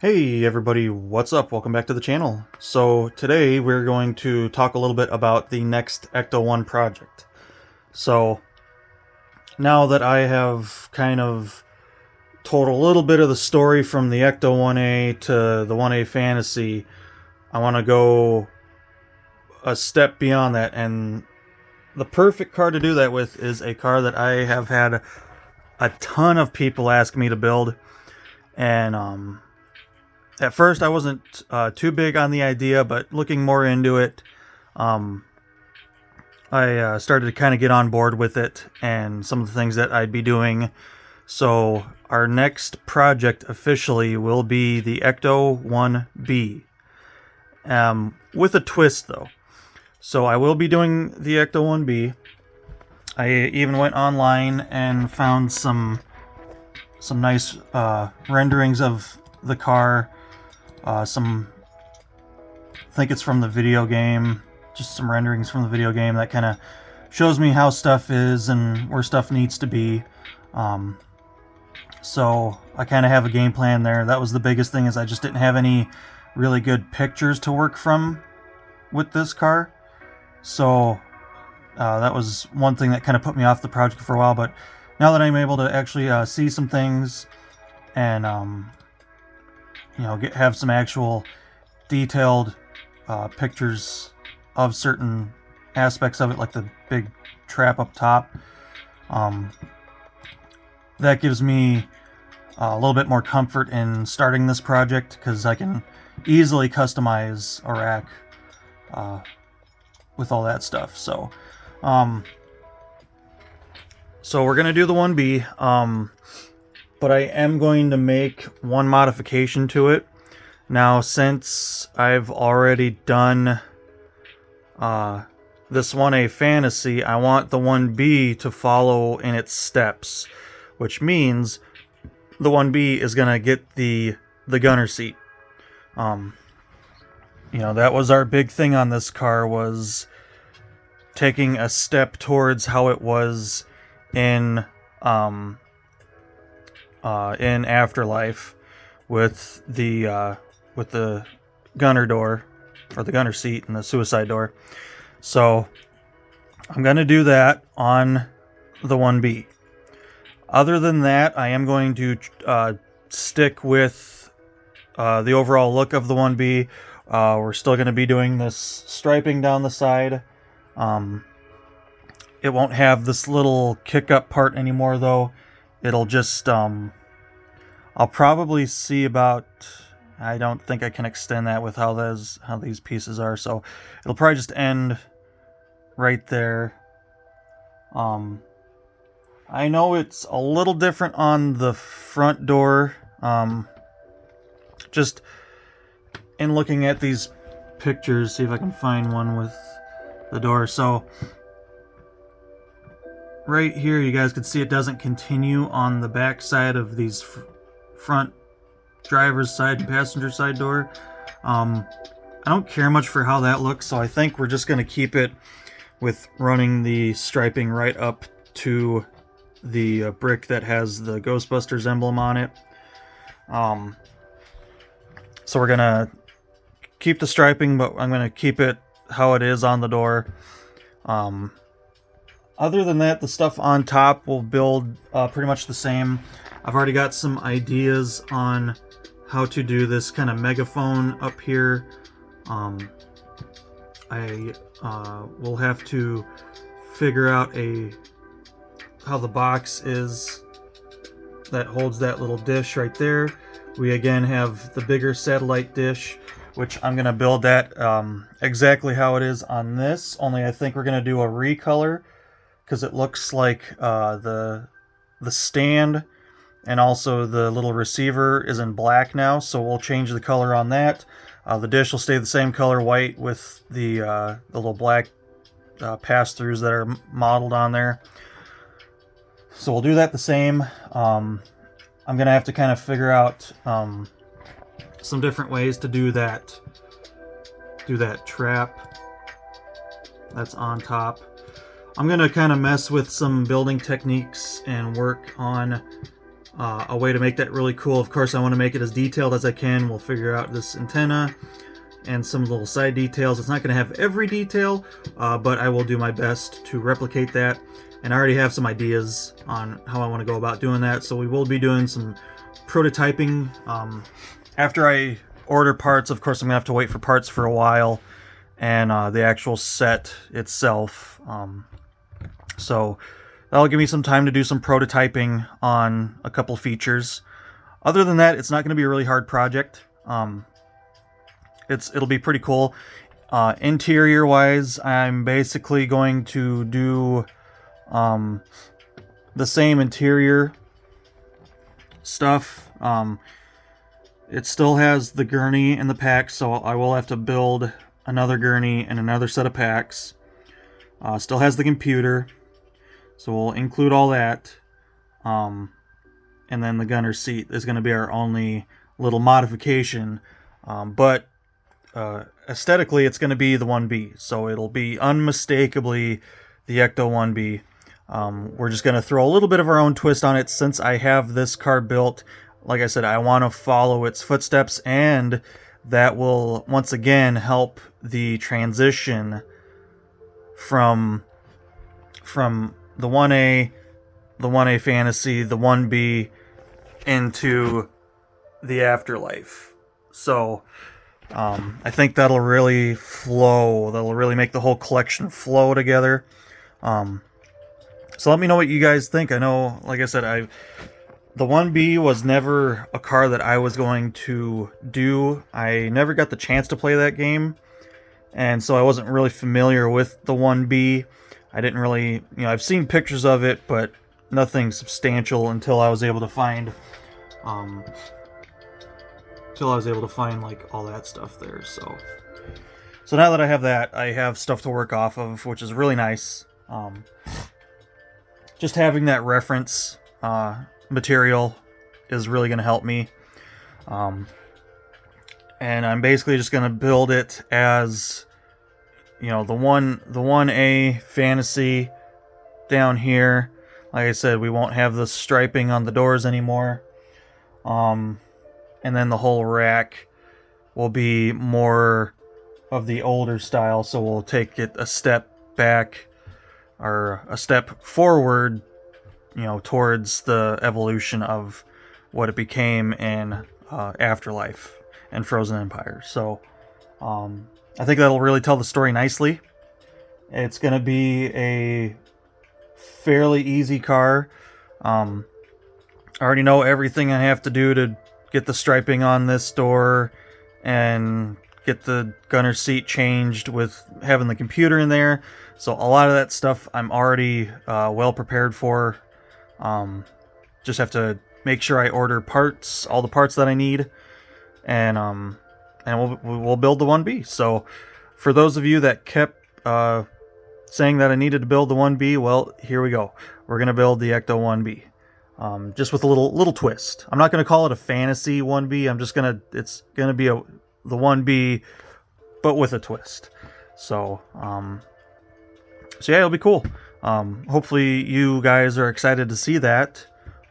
Hey everybody, what's up? Welcome back to the channel. So today we're going to talk a little bit about the next Ecto 1 project. So now that I have kind of told a little bit of the story from the Ecto 1A to the 1A Fantasy, I want to go a step beyond that, and the perfect car to do that with is a car that I have had a ton of people ask me to build, and at first, I wasn't too big on the idea, but looking more into it, um, I started to kind of get on board with it and some of the things that I'd be doing. So our next project officially will be the Ecto 1B, with a twist though. So I will be doing the Ecto 1B. I even went online and found some nice renderings of the car. I think it's from the video game, just some renderings from the video game that kind of shows me how stuff is and where stuff needs to be. So I kind of have a game plan there. That was the biggest thing, is I just didn't have any really good pictures to work from with this car. So that was one thing that kind of put me off the project for a while. But now that I'm able to actually see some things and have some actual detailed pictures of certain aspects of it, like the big trap up top, that gives me a little bit more comfort in starting this project, because I can easily customize a rack with all that stuff. So we're gonna do the 1B, but I am going to make one modification to it. Now, since I've already done this 1A Fantasy, I want the 1B to follow in its steps, which means the 1B is going to get the gunner seat. That was our big thing on this car, was taking a step towards how it was in Afterlife with the gunner door, or the gunner seat, and the suicide door. So I'm going to do that on the 1B. Other than that, I am going to stick with the overall look of the 1B. We're still going to be doing this striping down the side. It won't have this little kick-up part anymore, though. It'll just, I'll probably see about, I don't think I can extend that with how these pieces are, so it'll probably just end right there. I know it's a little different on the front door. Just in looking at these pictures, see if I can find one with the door. So right here, you guys can see it doesn't continue on the back side of these front driver's side and passenger side door. I don't care much for how that looks, so I think we're just going to keep it with running the striping right up to the brick that has the Ghostbusters emblem on it. So we're going to keep the striping, but I'm going to keep it how it is on the door. Other than that, the stuff on top will build pretty much the same. I've already got some ideas on how to do this kind of megaphone up here. I will have to figure out how the box is that holds that little dish right there. We again have the bigger satellite dish, which I'm going to build that exactly how it is on this, only I think we're going to do a recolor, because it looks like the stand and also the little receiver is in black now, so we'll change the color on that. The dish will stay the same color, white, with the little black pass-throughs that are modeled on there. So we'll do that the same. I'm going to have to kind of figure out some different ways to do that trap that's on top. I'm going to kind of mess with some building techniques and work on a way to make that really cool. Of course, I want to make it as detailed as I can. We'll figure out this antenna and some little side details. It's not going to have every detail, but I will do my best to replicate that. And I already have some ideas on how I want to go about doing that. So we will be doing some prototyping. After I order parts, of course, I'm going to have to wait for parts for a while, and the actual set itself. So that'll give me some time to do some prototyping on a couple features. Other than that, it's not going to be a really hard project. It'll be pretty cool. Interior wise, I'm basically going to do the same interior stuff. It still has the gurney and the packs, so I will have to build another gurney and another set of packs. Still has the computer, so we'll include all that. And then the gunner seat is going to be our only little modification. But aesthetically, it's going to be the 1B, so it'll be unmistakably the Ecto 1B. We're just going to throw a little bit of our own twist on it since I have this car built. Like I said, I want to follow its footsteps, and that will once again help the transition from the 1A, the 1A Fantasy, the 1B into the Afterlife. So I think that'll really flow. That'll really make the whole collection flow together. So let me know what you guys think. I know, like I said, the 1B was never a car that I was going to do. I never got the chance to play that game, and so I wasn't really familiar with the 1B. I didn't really, I've seen pictures of it, but nothing substantial until I was able to find, like all that stuff there. So now that I have that, I have stuff to work off of, which is really nice. Just having that reference material is really going to help me. And I'm basically just going to build it as, the 1A Fantasy down here. Like I said, we won't have the striping on the doors anymore. And then the whole rack will be more of the older style, so we'll take it a step back or a step forward, towards the evolution of what it became in Afterlife and Frozen Empire. So I think that'll really tell the story nicely. It's going to be a fairly easy car. I already know everything I have to do to get the striping on this door and get the gunner seat changed with having the computer in there. So a lot of that stuff I'm already well prepared for. Just have to make sure I order parts, all the parts that I need, and we'll build the 1B. So for those of you that kept saying that I needed to build the 1B, well, here we go. We're gonna build the Ecto 1B, just with a little twist. I'm not gonna call it a fantasy 1B. It's gonna be the 1B, but with a twist. So yeah, it'll be cool. Hopefully you guys are excited to see that.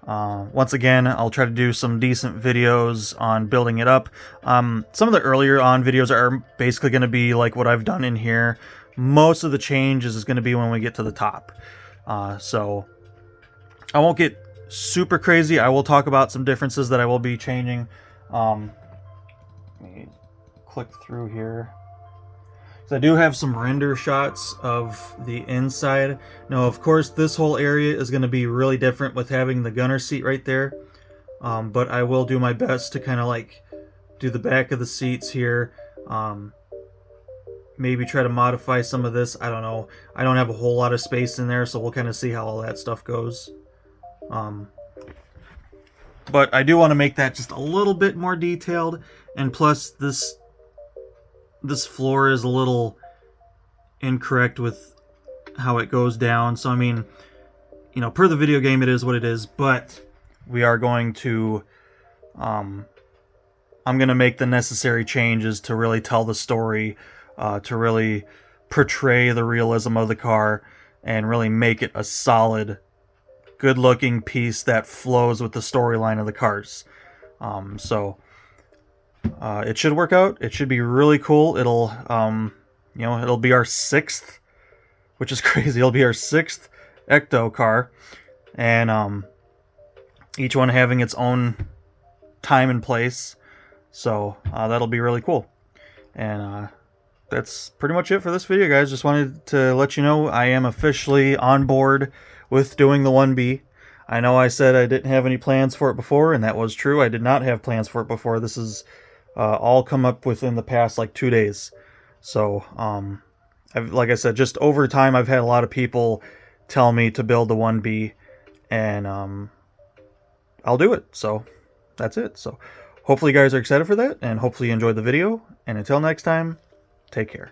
Once again, I'll try to do some decent videos on building it up. Some of the earlier on videos are basically going to be like what I've done in here. Most of the changes is going to be when we get to the top. So I won't get super crazy. I will talk about some differences that I will be changing. Let me click through here. So I do have some render shots of the inside. Now, of course, this whole area is going to be really different with having the gunner seat right there. But I will do my best to kind of like do the back of the seats here. Maybe try to modify some of this. I don't know. I don't have a whole lot of space in there, so we'll kind of see how all that stuff goes. But I do want to make that just a little bit more detailed. And plus, this floor is a little incorrect with how it goes down. So, I mean, per the video game, it is what it is. But we are going to... I'm going to make the necessary changes to really tell the story, to really portray the realism of the car, and really make it a solid good looking piece that flows with the storyline of the cars. So it should work out. It should be really cool. It'll it'll be our 6th, which is crazy. It'll be our 6th Ecto car, and each one having its own time and place. So that'll be really cool. And that's pretty much it for this video, guys. Just wanted to let you know I am officially on board with doing the 1B. I know I said I didn't have any plans for it before, and that was true. I did not have plans for it before. This is all come up within the past like 2 days. So like I said, just over time I've had a lot of people tell me to build the 1B, and I'll do it. So that's it. So hopefully you guys are excited for that, and hopefully you enjoyed the video. And until next time, take care.